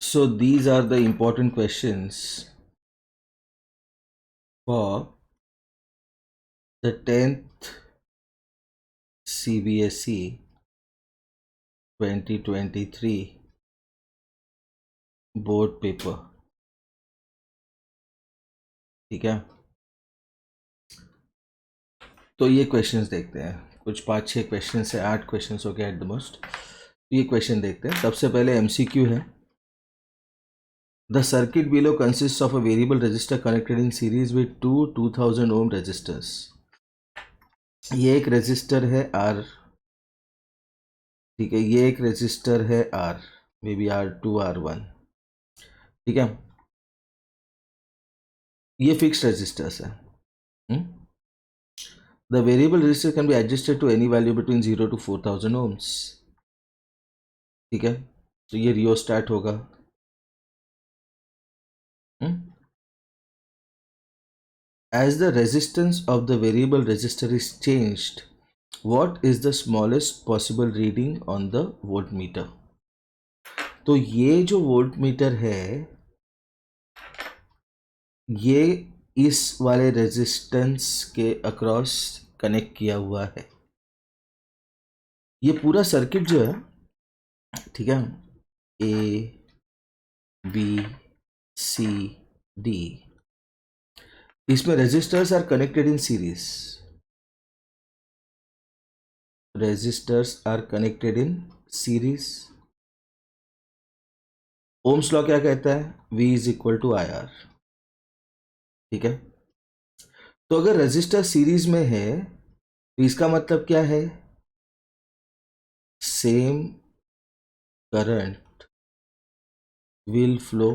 So these are the important questions for the 10th CBSE 2023 board paper. ठीक है, तो ये क्वेश्चंस देखते हैं. कुछ 5-6 क्वेश्चन से 8 क्वेश्चन हो गए एट द मोस्ट. ये क्वेश्चन देखते हैं. सबसे पहले MCQ है. The circuit below consist of a variable resistor connected in series with 2000 ohm resistors. ये एक रजिस्टर है R. ठीक है, ये एक रजिस्टर है R, may be R2 R1. ठीक है, ये फिक्स्ड रजिस्टर्स है. The variable resistor can be adjusted to any value between 0 to 4000 ohms. ठीक है, तो ये रियोस्टैट होगा. As the resistance of the variable resistor is changed, what is the smallest possible reading on the voltmeter? तो ये जो voltmeter है ये इस वाले रेजिस्टेंस के अक्रॉस कनेक्ट किया हुआ है. ये पूरा सर्किट जो है, ठीक है, A B C D, इसमें resistors are connected in series. Resistors are connected in series. Ohm's law क्या कहता है? V is equal to IR. ठीक है, तो अगर रेजिस्टर सीरीज में है तो इसका मतलब क्या है? Same current will flow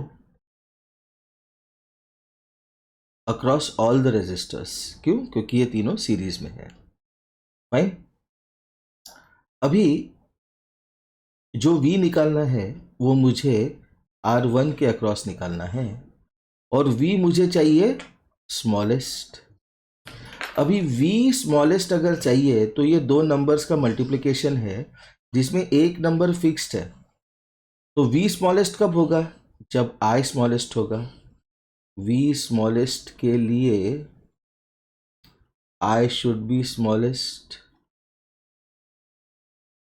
across all the resistors. क्यों? क्योंकि ये तीनों सीरीज में है. फाइन. अभी जो V निकालना है वो मुझे R1 के अक्रॉस निकालना है और V मुझे चाहिए स्मॉलेस्ट. अभी V स्मॉलेस्ट अगर चाहिए तो ये दो नंबर्स का मल्टीप्लिकेशन है जिसमें एक नंबर फिक्स्ड है. तो V स्मॉलेस्ट कब होगा? जब I स्मॉलेस्ट होगा. V स्मॉलेस्ट के लिए I शुड बी स्मॉलेस्ट.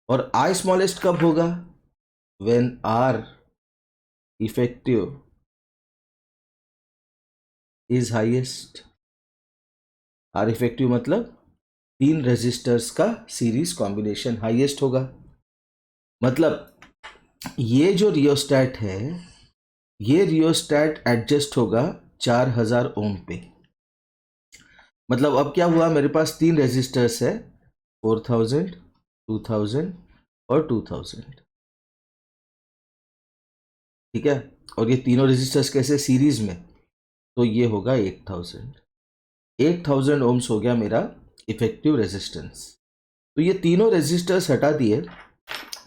और I स्मॉलेस्ट कब होगा? When R effective is highest. R effective मतलब तीन रेजिस्टर्स का सीरीज कॉम्बिनेशन हाईएस्ट होगा. मतलब ये जो रियोस्टैट है ये रियोस्टैट एडजस्ट होगा 4000 ओम पे. मतलब अब क्या हुआ, मेरे पास तीन रेजिस्टर्स है 4000, 2000 और 2000. ठीक है, और ये तीनों रेजिस्टर्स कैसे? सीरीज में. तो ये होगा 8000 ओम्स हो गया मेरा इफेक्टिव रेजिस्टेंस. तो ये तीनों रेजिस्टर्स हटा दिए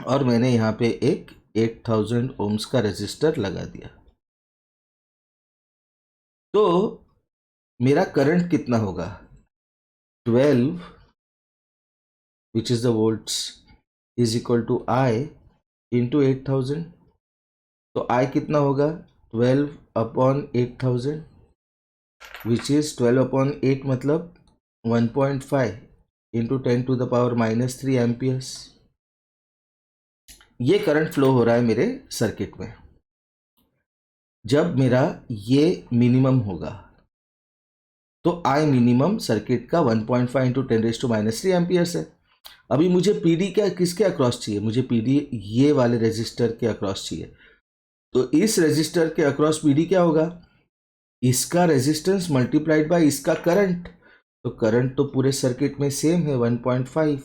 और मैंने यहाँ पे एक 8000 ओम्स का रेजिस्टर लगा दिया. तो मेरा करंट कितना होगा? 12 which is the volts is equal to I into 8000. तो I कितना होगा? 12 अपॉन 8000 विच इज 12 अपॉन 8 मतलब 1.5 into 10 to the power -3 amperes. ये करंट फ्लो हो रहा है मेरे सर्किट में. जब मेरा ये मिनिमम होगा तो I मिनिमम सर्किट का 1.5 इंटू 10⁻³ एम्पियर्स है. अभी मुझे PD क्या किसके अक्रॉस चाहिए? मुझे PD ये वाले रेजिस्टर के अक्रॉस चाहिए. तो इस रेजिस्टर के अक्रॉस PD क्या होगा? इसका रेजिस्टेंस मल्टीप्लाइड बाय इसका करंट. तो करंट तो पूरे सर्किट में सेम है 1.5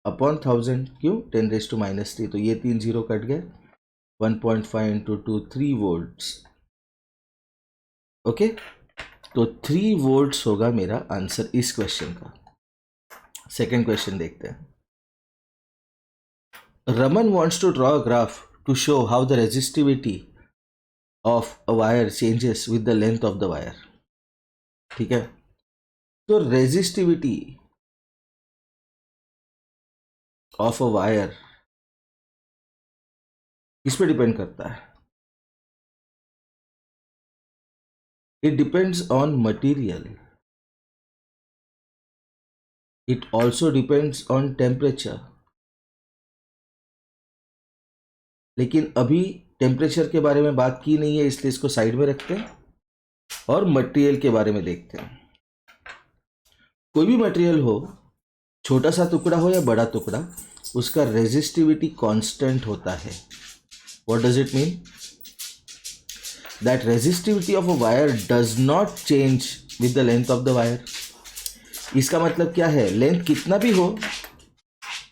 अपॉन 1000. क्यों? 10⁻³ तो ये 3 0 कट गए. 1.5 इंटू 2 3 वोल्ट्स. ओके, तो 3 वोल्ट्स होगा मेरा आंसर इस क्वेश्चन का. सेकेंड क्वेश्चन देखते हैं. Raman wants to draw a graph to show how the resistivity of a wire changes with the length of the wire. ठीक है, तो रेजिस्टिविटी ऑफ अ वायर इस पे डिपेंड करता है। It depends on material, it also depends on temperature. लेकिन अभी temperature के बारे में बात की नहीं है, इसलिए इसको साइड में रखते हैं और मटेरियल के बारे में देखते हैं। कोई भी मटेरियल हो, छोटा सा टुकड़ा हो या बड़ा टुकड़ा, उसका रेजिस्टिविटी कांस्टेंट होता है। What does it mean? That resistivity of a wire does not change with the length of the wire. इसका मतलब क्या है? लेंथ कितना भी हो,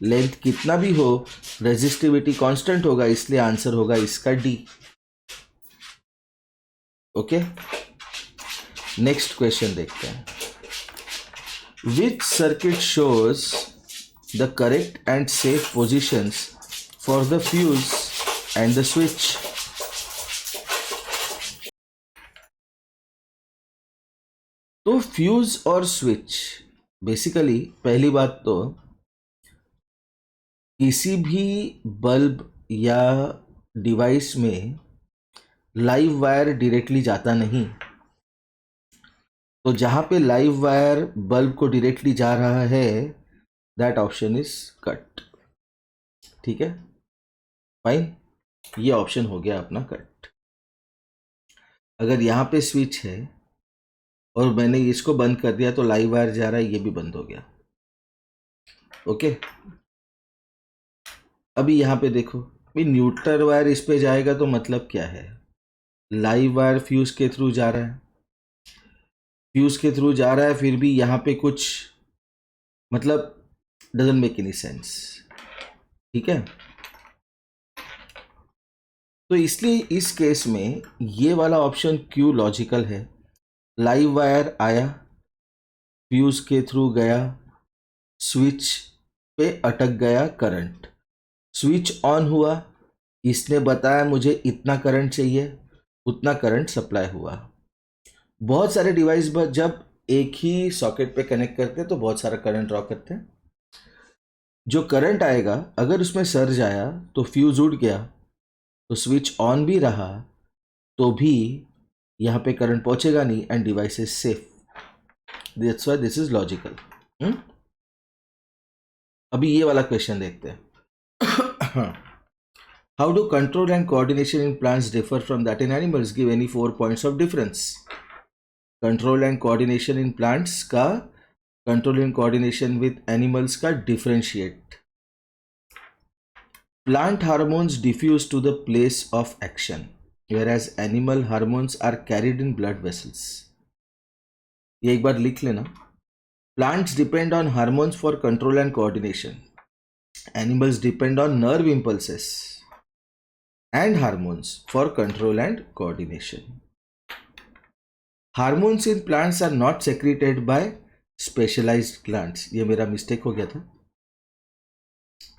लेंथ कितना भी हो, रेजिस्टिविटी कांस्टेंट होगा, इसलिए आंसर होगा इसका डी। ओके, नेक्स्ट क्वेश्चन देखते हैं। विच circuit shows the correct and safe positions for the fuse and the switch? तो फ्यूज और स्विच, बेसिकली पहली बात तो किसी भी बल्ब या डिवाइस में लाइव वायर डायरेक्टली जाता नहीं। तो जहां पे लाइव वायर बल्ब को डायरेक्टली जा रहा है, दैट ऑप्शन इज कट। ठीक है, फाइन, ये ऑप्शन हो गया अपना कट। अगर यहां पे स्विच है और मैंने इसको बंद कर दिया तो लाइव वायर जा रहा है, ये भी बंद हो गया। ओके, अभी यहां पे देखो, भाई न्यूट्रल वायर इस पे जाएगा तो मतलब क्या है? लाइव वायर फ्यूज के थ्रू जा रहा है, फ्यूज के थ्रू जा रहा है, फिर भी यहाँ पे कुछ मतलब डजंट मेक एनी सेंस। ठीक है, तो इसलिए इस केस में ये वाला ऑप्शन क्यों लॉजिकल है? लाइव वायर आया, फ्यूज के थ्रू गया, स्विच पे अटक गया करंट, स्विच ऑन हुआ, इसने बताया मुझे इतना करंट चाहिए, उतना करंट सप्लाई हुआ। बहुत सारे डिवाइस जब एक ही सॉकेट पे कनेक्ट करते हैं तो बहुत सारा करंट ड्रॉ करते हैं। जो करंट आएगा, अगर उसमें सर्ज आया तो फ्यूज उड़ गया, तो स्विच ऑन भी रहा तो भी यहाँ पे करंट पहुंचेगा नहीं and device is safe. That's why this is logical. अभी ये वाला क्वेश्चन देखते हैं। How do control and coordination in plants differ from that in animals? Give any 4 points of difference. Control and coordination in plants का control and coordination with animals का differentiate. Plant hormones diffuse to the place of action, whereas animal hormones are carried in blood vessels. ये एक बार लिख लेना। Plants depend on hormones for control and coordination. Animals depend on nerve impulses and hormones for control and coordination. Hormones in plants are not secreted by specialized glands. ये मेरा mistake हो गया था।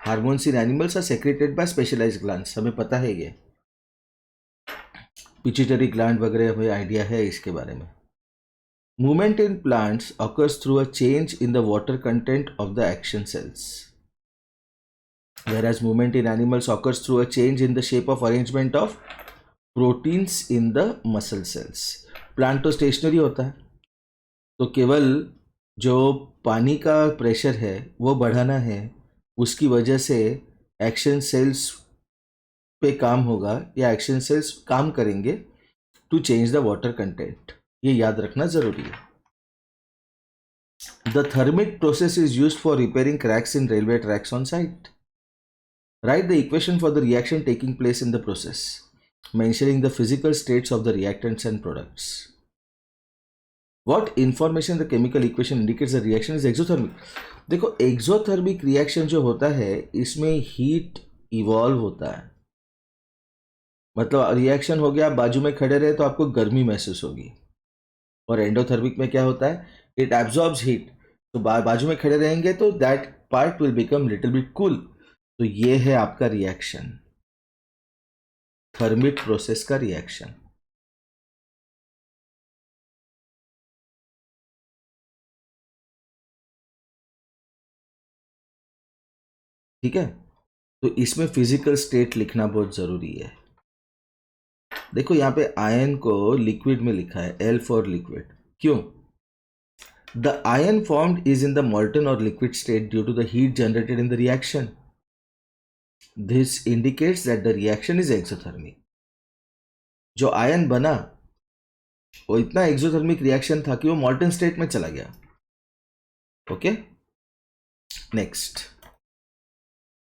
Hormones in animals are secreted by specialized glands. हमें पता है ये, pituitary gland वगैरह हमें आइडिया है इसके बारे में। Movement in plants occurs through a change in the water content of the action cells, whereas movement in animals occurs through a change in the shape of arrangement of proteins in the muscle cells. Plant तो stationery होता है, तो केवल जो पानी का pressure है वो बढ़ाना है, उसकी वजह से एक्शन सेल्स पे काम होगा या एक्शन सेल्स काम करेंगे to change the water content. ये याद रखना जरूरी है। The thermit process is used for repairing cracks in railway tracks on site. Write the equation for the reaction taking place in the process, mentioning the physical states of the reactants and products. What information the chemical equation indicates the reaction is exothermic? देखो, exothermic reaction जो होता है इसमें heat evolve होता है, मतलब reaction हो गया, बाजू में खड़े रहे तो आपको गर्मी महसूस होगी। और एंडोथर्मिक में क्या होता है? इट एब्जॉर्ब्स हीट, तो बाजू में खड़े रहेंगे तो that part will become little bit cool. तो ये है आपका रिएक्शन, थर्मिक प्रोसेस का रिएक्शन। ठीक है, तो इसमें फिजिकल स्टेट लिखना बहुत जरूरी है। देखो यहाँ पे आयन को लिक्विड में लिखा है, L फॉर लिक्विड। क्यों? The iron formed is in the molten और liquid state due to the heat generated in the reaction. This indicates that the reaction is exothermic. जो आयन बना वो इतना एक्सोथर्मिक रिएक्शन था कि वो molten स्टेट में चला गया। Okay, next.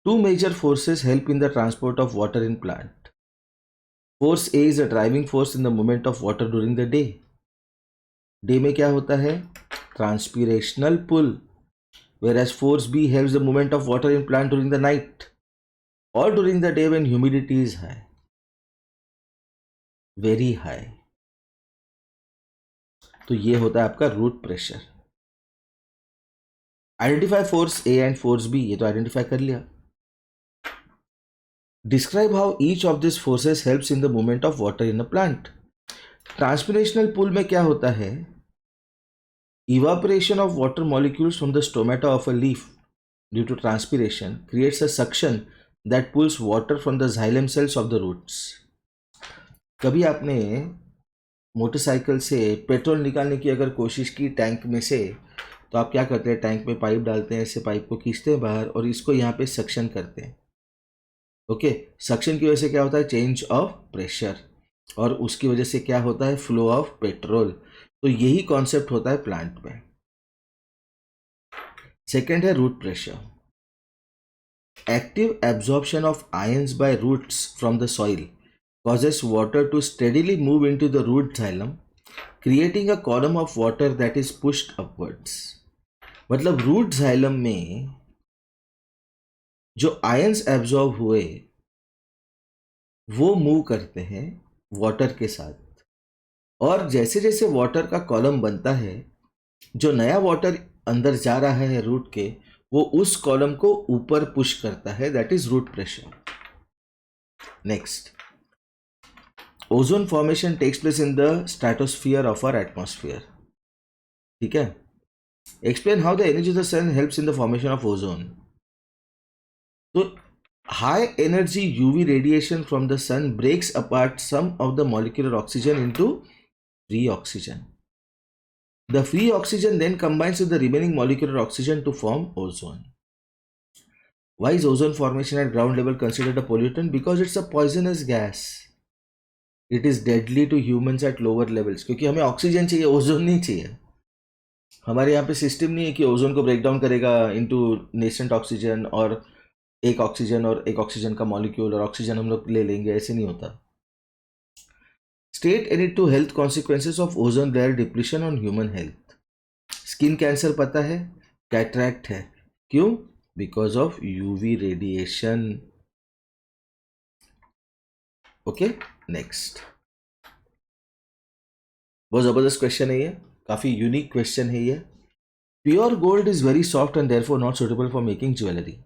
Two major forces help in the transport of water in plant. Force A is a driving force in the movement of water during the day. Day में क्या होता है? Transpirational pull. Whereas force B helps the movement of water in plant during the night or during the day when humidity is high, very high. तो ये होता है आपका root pressure. Identify force A and force B, ये तो identify कर लिया। Describe how each of these forces helps in the movement of water in a plant. Transpirational pull में क्या होता है? Evaporation of water molecules from the stomata of a leaf due to transpiration creates a suction that pulls water from the xylem cells of the roots. कभी आपने motorcycle से petrol निकालने की अगर कोशिश की टैंक में से, तो आप क्या करते हैं? टैंक में पाइप डालते हैं, ऐसे पाइप को खींचते हैं बाहर और इसको यहाँ पे सक्शन करते हैं। ओके, सक्शन की वजह से क्या होता है? चेंज ऑफ प्रेशर, और उसकी वजह से क्या होता है? Flow of petrol. तो यही कॉन्सेप्ट होता है प्लांट में। सेकेंड है root pressure. Active absorption of ions by roots from the soil causes water to steadily move into the root xylem, creating a column of water that is pushed upwards. मतलब root xylem में जो ions absorb हुए वो move करते हैं water के साथ, और जैसे जैसे वाटर का कॉलम बनता है, जो नया वाटर अंदर जा रहा है रूट के, वो उस कॉलम को ऊपर पुश करता है, that is root pressure. Next, ozone formation takes place in the stratosphere of our atmosphere. ठीक है, explain how the energy of the sun helps in the formation of ozone. तो high energy UV radiation from the sun breaks apart some of the molecular oxygen into free oxygen. The free oxygen then combines with the remaining molecular oxygen to form ozone. Why is ozone formation at ground level considered a pollutant? Because it's a poisonous gas. It is deadly to humans at lower levels. क्योंकि हमें oxygen चाहिए, ozone नहीं चाहिए। हमारे यहाँ पे system नहीं है कि ओजोन को ब्रेक डाउन करेगा इनटू नेसेंट ऑक्सीजन, और एक ऑक्सीजन और एक ऑक्सीजन का मॉलिक्यूल और ऑक्सीजन हम लोग ले लेंगे, ऐसे नहीं होता। State any two health consequences of ozone layer depletion on human health. Skin cancer पता है, कैटरैक्ट है, क्यों? Because of UV radiation. Okay, next. बहुत जबरदस्त क्वेश्चन है ये, काफी यूनिक क्वेश्चन है ये। Pure gold is very soft and therefore not suitable for making jewellery.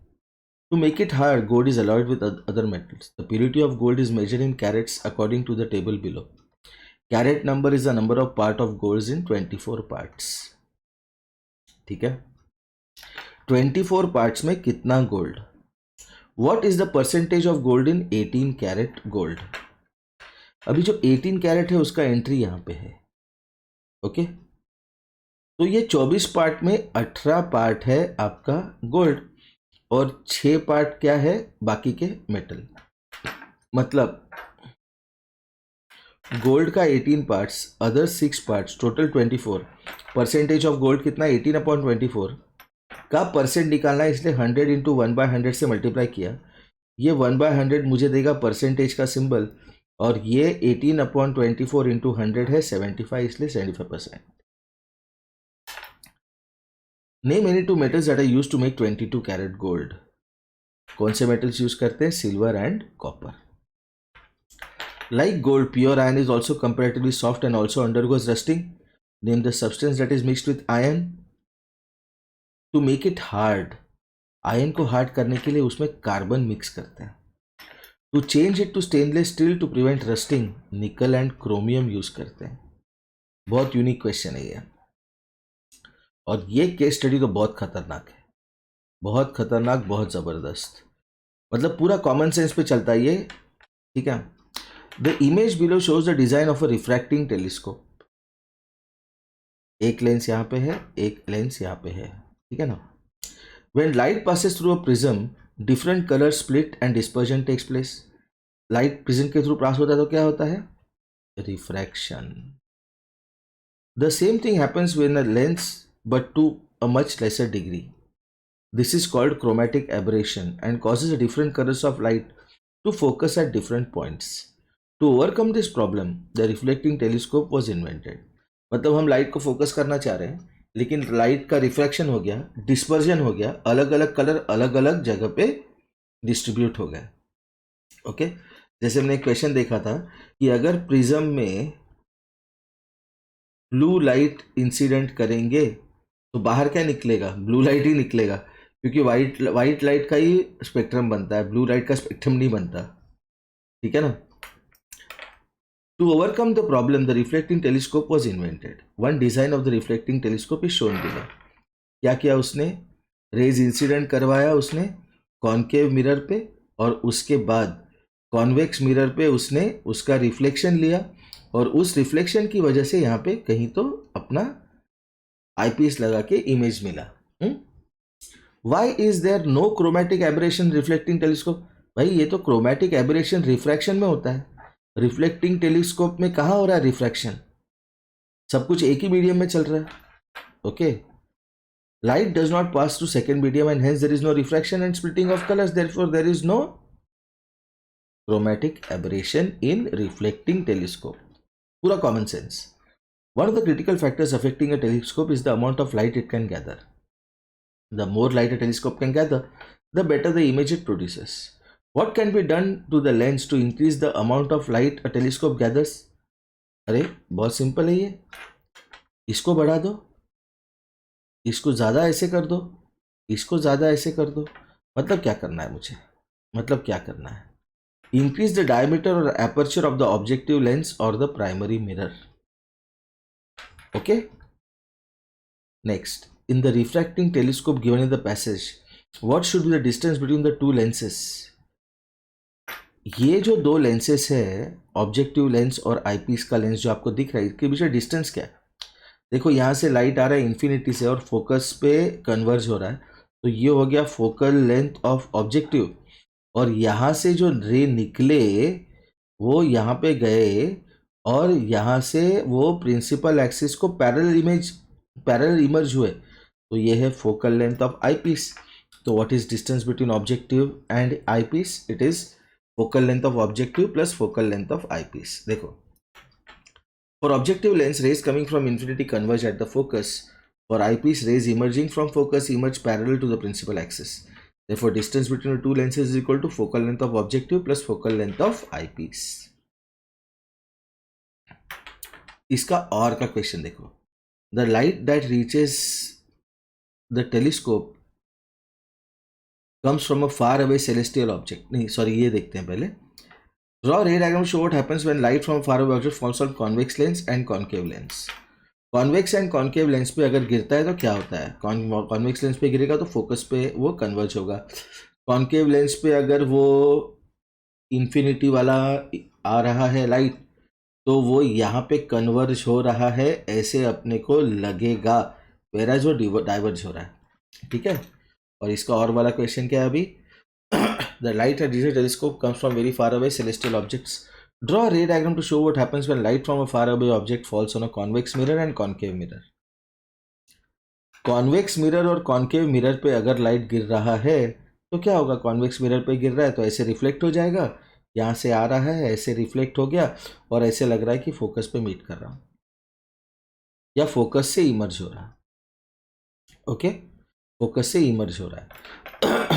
To make it hard, gold is alloyed with other metals. The purity of gold is measured in carats according to the table below. Carat number is the number of part of gold in 24 parts. ठीक है, 24 parts में कितना gold? What is the percentage of gold in 18 carat gold? अभी जो 18 carat है उसका entry यहाँ पे है। ओके, तो ये 24 पार्ट में 18 पार्ट है आपका गोल्ड और 6 पार्ट क्या है? बाकी के मेटल। मतलब गोल्ड का 18 parts, other 6 parts, total 24। Percentage of gold कितना? 18/24 का परसेंट निकालना है, इसलिए 100 इंटू 1/100 से मल्टीप्लाई किया। ये 1/100 मुझे देगा परसेंटेज का सिंबल, और ये 18/24 इंटू 100 है 75, इसलिए 75%। Name any two metals that are used to make 22 carat gold. कौन से मेटल्स यूज करते हैं? Silver and copper. Like gold, pure iron is also comparatively soft and also undergoes rusting. Name the substance that is mixed with iron to make it hard. Iron को hard करने के लिए उसमें carbon mix करते हैं। To change it to stainless steel to prevent rusting, निकल and chromium use करते हैं। बहुत यूनिक क्वेश्चन है ये, और ये केस स्टडी तो बहुत खतरनाक है, बहुत खतरनाक, बहुत ज़बरदस्त। मतलब पूरा कॉमन सेंस पे चलता है ये, ठीक है। The image below shows the design of a refracting telescope. एक लेंस यहाँ पे है, एक लेंस यहाँ पे है, ठीक है ना। When light passes through a prism, different colors split and dispersion takes place. Light prism के थ्रू पास होता है तो क्या होता है? Refraction. The same thing happens when a lens, but to a much lesser degree. This is called chromatic aberration and causes different colors of light to focus at different points. To overcome this problem, the reflecting telescope was invented. मतलब हम light को focus करना चाह रहे हैं, लेकिन light का refraction हो गया, डिस्पर्जन हो गया, अलग अलग कलर अलग अलग जगह पे डिस्ट्रीब्यूट हो गए। ओके, जैसे हमने एक क्वेश्चन देखा था कि अगर प्रिज्म में ब्लू लाइट इंसिडेंट करेंगे तो बाहर क्या निकलेगा? ब्लू लाइट ही निकलेगा, क्योंकि वाइट लाइट का ही स्पेक्ट्रम बनता है, ब्लू लाइट का स्पेक्ट्रम नहीं बनता, ठीक है ना। To overcome the problem, the reflecting telescope was invented. One design of the reflecting telescope is shown below. क्या किया उसने? रेज इंसिडेंट करवाया उसने कॉनकेव मिरर पे, और उसके बाद कॉन्वेक्स मिरर पे उसने उसका रिफ्लेक्शन लिया, और उस रिफ्लेक्शन की वजह से यहाँ पे कहीं तो अपना आईपीएस लगा के इमेज मिला। Why is there no chromatic aberration reflecting telescope? भाई ये तो क्रोमैटिक एबरेशन रिफ्रैक्शन में होता है, रिफ्लेक्टिंग टेलीस्कोप में कहाँ हो रहा है रिफ्रैक्शन? सब कुछ एक ही मीडियम में चल रहा है। Okay, light does not pass through second medium and hence there is no refraction and splitting of colors, therefore there is no chromatic aberration in reflecting telescope. Pura common sense. One of the critical factors affecting a telescope is the amount of light it can gather. The more light a telescope can gather, the better the image it produces. What can be done to the lens to increase the amount of light a telescope gathers? अरे बहुत simple है ये, इसको बढ़ा दो, इसको ज़्यादा ऐसे कर दो, इसको ज़्यादा ऐसे कर दो। मतलब क्या करना है मुझे? मतलब क्या करना है? इंक्रीज द डायमीटर और aperture of the objective lens और the primary mirror. Okay, next, in the refracting telescope given in the passage, what should be the distance between the two lenses? ये जो दो लेंसेस है, objective lens और eyepiece का lens जो आपको दिख रहा है, इसके बीच में डिस्टेंस क्या है? देखो यहाँ से लाइट आ रहा है इन्फिनिटी से और फोकस पे कन्वर्ज हो रहा है, तो ये हो गया फोकल लेंथ ऑफ ऑब्जेक्टिव, और यहाँ से जो रे निकले वो यहाँ पे गए और यहाँ से वो प्रिंसिपल एक्सिस को पैरेलल इमर्ज हुए, तो ये है फोकल लेंथ ऑफ आईपीस। तो what is distance between objective and eyepiece? It is focal length of objective plus focal length of eyepiece. देखो, for objective lens, rays coming from infinity converge at the focus. For eyepiece, rays emerging from focus emerge parallel to the principal axis. Therefore, distance between the two lenses is equal to focal length of objective plus focal length of eyepiece. इसका और का question देखो, the light that reaches the telescope comes from a far away celestial object. नहीं sorry, ये देखते हैं पहले। Draw ray diagram to show what happens when light from far away object falls on convex lens and concave lens. Convex and concave lens पे अगर गिरता है तो क्या होता है? कॉन्वेक्स लेंस पे गिरेगा तो फोकस पे वो कन्वर्ज होगा, कॉन्केव लेंस पे अगर वो इन्फिनिटी वाला आ रहा है लाइट तो वो यहाँ पे कन्वर्ज हो रहा है, ऐसे अपने को लगेगा, वेरा जो डाइवर्ज हो रहा है, ठीक है। और इसका और वाला क्वेश्चन क्या है अभी? The light at digital telescope comes from very far away celestial objects. Draw a ray diagram to show what happens when light from a far away object falls on a convex mirror and concave mirror. Convex mirror और concave mirror पे अगर light गिर रहा है तो क्या होगा? Convex mirror पे गिर रहा है तो ऐसे रिफ्लेक्ट हो जाएगा, यहाँ से आ रहा है ऐसे रिफ्लेक्ट हो गया और ऐसे लग रहा है कि फोकस पे मीट कर रहा हूँ या फोकस से इमर्ज हो रहा है। ओके, फोकस से इमर्ज हो रहा है।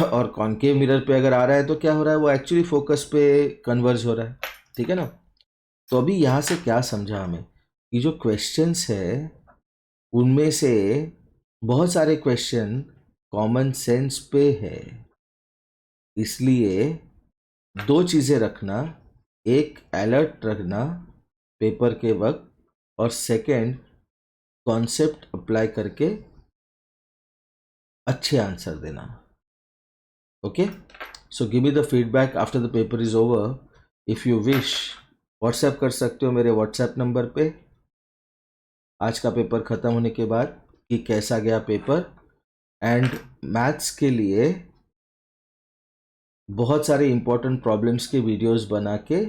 और कॉन्केव मिरर पे अगर आ रहा है तो क्या हो रहा है? वो एक्चुअली फोकस पे कन्वर्ज हो रहा है, ठीक है ना। तो अभी यहाँ से क्या समझा हमें कि जो क्वेश्चंस है उनमें से बहुत सारे क्वेश्चन कॉमन सेंस पे है, इसलिए दो चीज़ें रखना, एक अलर्ट रखना पेपर के वक्त, और सेकंड कॉन्सेप्ट अप्लाई करके अच्छे आंसर देना। Okay, so give me the feedback after the paper is over. If you wish WhatsApp कर सकते हो मेरे व्हाट्सएप नंबर पे आज का पेपर ख़त्म होने के बाद कि कैसा गया पेपर. एंड मैथ्स के लिए बहुत सारे इंपॉर्टेंट प्रॉब्लम्स के वीडियोस बना के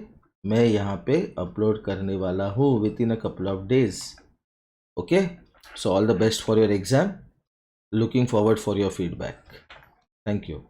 मैं यहाँ पे अपलोड करने वाला हूँ with in a couple of days. Okay, so all the best for your exam. Looking forward for your feedback. Thank you.